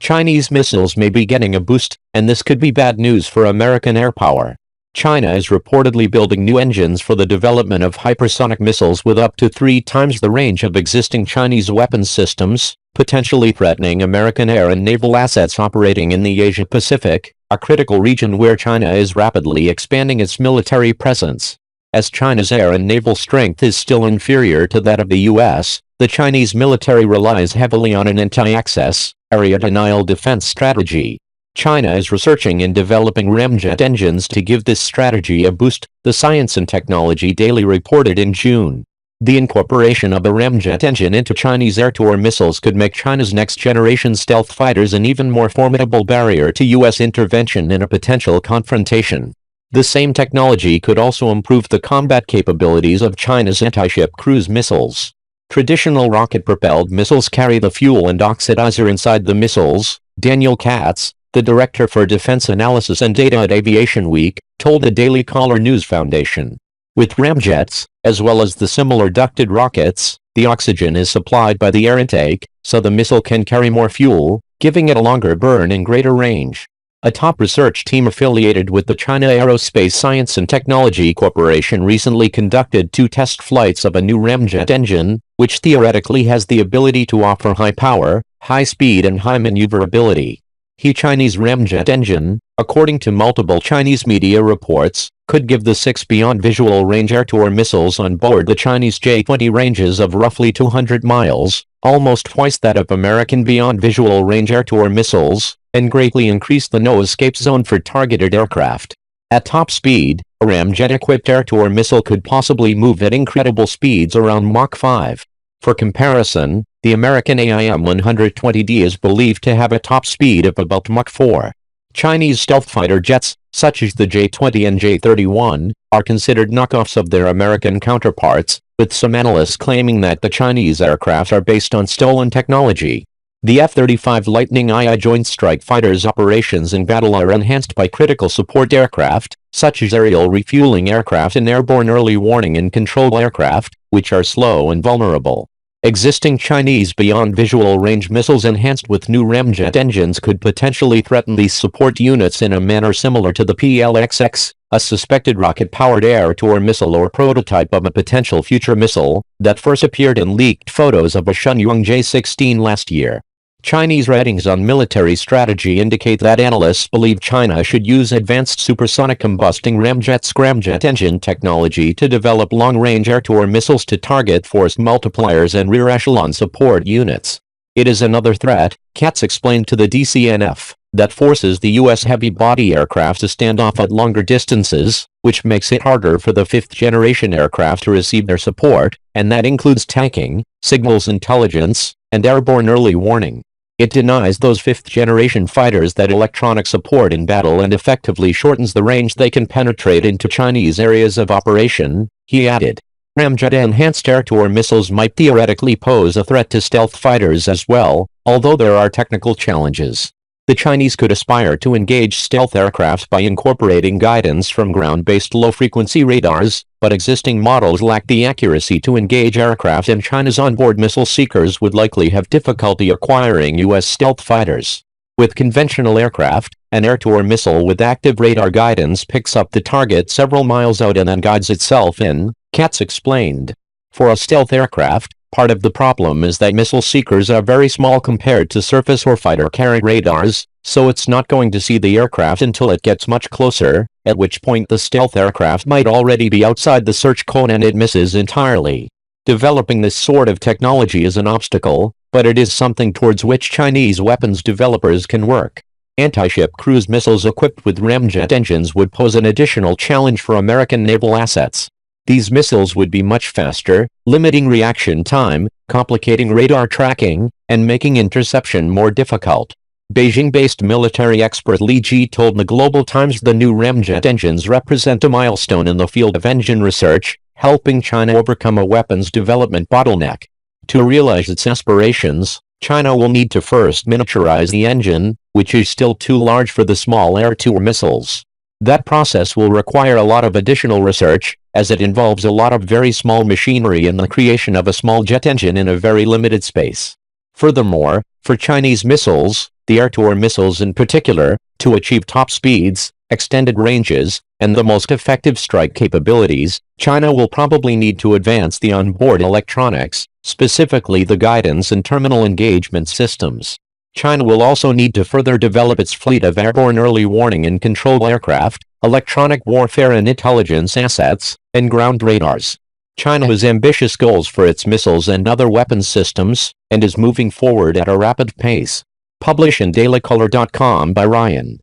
Chinese missiles may be getting a boost, and this could be bad news for American air power. China is reportedly building new engines for the development of hypersonic missiles with up to 3 times the range of existing Chinese weapons systems, potentially threatening American air and naval assets operating in the Asia-Pacific, a critical region where China is rapidly expanding its military presence. As China's air and naval strength is still inferior to that of the U.S., the Chinese military relies heavily on an anti-access, area denial defense strategy. China is researching and developing ramjet engines to give this strategy a boost, the Science and Technology Daily reported in June. The incorporation of a ramjet engine into Chinese air-to-air missiles could make China's next-generation stealth fighters an even more formidable barrier to U.S. intervention in a potential confrontation. The same technology could also improve the combat capabilities of China's anti-ship cruise missiles. Traditional rocket-propelled missiles carry the fuel and oxidizer inside the missiles, Daniel Katz, the director for defense analysis and data at Aviation Week, told the Daily Caller News Foundation. With ramjets, as well as the similar ducted rockets, the oxygen is supplied by the air intake, so the missile can carry more fuel, giving it a longer burn and greater range. A top research team affiliated with the China Aerospace Science and Technology Corporation recently conducted 2 test flights of a new ramjet engine, which theoretically has the ability to offer high power, high speed and high maneuverability. The Chinese ramjet engine, according to multiple Chinese media reports, could give the 6 beyond visual range air-to-air missiles on board the Chinese J-20 ranges of roughly 200 miles, almost twice that of American beyond visual range air-to-air missiles, and greatly increase the no-escape zone for targeted aircraft. At top speed, a ramjet-equipped air-to-air missile could possibly move at incredible speeds around Mach 5. For comparison, the American AIM-120D is believed to have a top speed of about Mach 4. Chinese stealth fighter jets, such as the J-20 and J-31, are considered knockoffs of their American counterparts, with some analysts claiming that the Chinese aircraft are based on stolen technology. The F-35 Lightning II Joint Strike Fighter's operations in battle are enhanced by critical support aircraft, such as aerial refueling aircraft and airborne early warning and control aircraft, which are slow and vulnerable. Existing Chinese beyond visual range missiles enhanced with new ramjet engines could potentially threaten these support units in a manner similar to the PLXX, a suspected rocket-powered air-to-air missile or prototype of a potential future missile, that first appeared in leaked photos of a Shenyang J-16 last year. Chinese ratings on military strategy indicate that analysts believe China should use advanced supersonic combusting scramjet engine technology to develop long-range air-to-air missiles to target force multipliers and rear-echelon support units. It is another threat, Katz explained to the DCNF, that forces the U.S. heavy-body aircraft to stand off at longer distances, which makes it harder for the fifth-generation aircraft to receive their support, and that includes tanking, signals intelligence, and airborne early warning. It denies those fifth-generation fighters that electronic support in battle and effectively shortens the range they can penetrate into Chinese areas of operation, he added. Ramjet-enhanced air-to-air missiles might theoretically pose a threat to stealth fighters as well, although there are technical challenges. The Chinese could aspire to engage stealth aircraft by incorporating guidance from ground-based low-frequency radars, but existing models lack the accuracy to engage aircraft, and China's onboard missile seekers would likely have difficulty acquiring U.S. stealth fighters. With conventional aircraft, an air-to-air missile with active radar guidance picks up the target several miles out and then guides itself in, Katz explained. For a stealth aircraft, part of the problem is that missile seekers are very small compared to surface or fighter-carrying radars, so it's not going to see the aircraft until it gets much closer, at which point the stealth aircraft might already be outside the search cone and it misses entirely. Developing this sort of technology is an obstacle, but it is something towards which Chinese weapons developers can work. Anti-ship cruise missiles equipped with ramjet engines would pose an additional challenge for American naval assets. These missiles would be much faster, limiting reaction time, complicating radar tracking, and making interception more difficult. Beijing-based military expert Li Ji told the Global Times the new ramjet engines represent a milestone in the field of engine research, helping China overcome a weapons development bottleneck. To realize its aspirations, China will need to first miniaturize the engine, which is still too large for the small air-to-air missiles. That process will require a lot of additional research, as it involves a lot of very small machinery and the creation of a small jet engine in a very limited space. Furthermore, for Chinese missiles, the air-to-air missiles in particular, to achieve top speeds, extended ranges, and the most effective strike capabilities, China will probably need to advance the onboard electronics, specifically the guidance and terminal engagement systems. China will also need to further develop its fleet of airborne early warning and control aircraft, electronic warfare and intelligence assets, and ground radars. China has ambitious goals for its missiles and other weapons systems, and is moving forward at a rapid pace. Published in dailycaller.com by Ryan.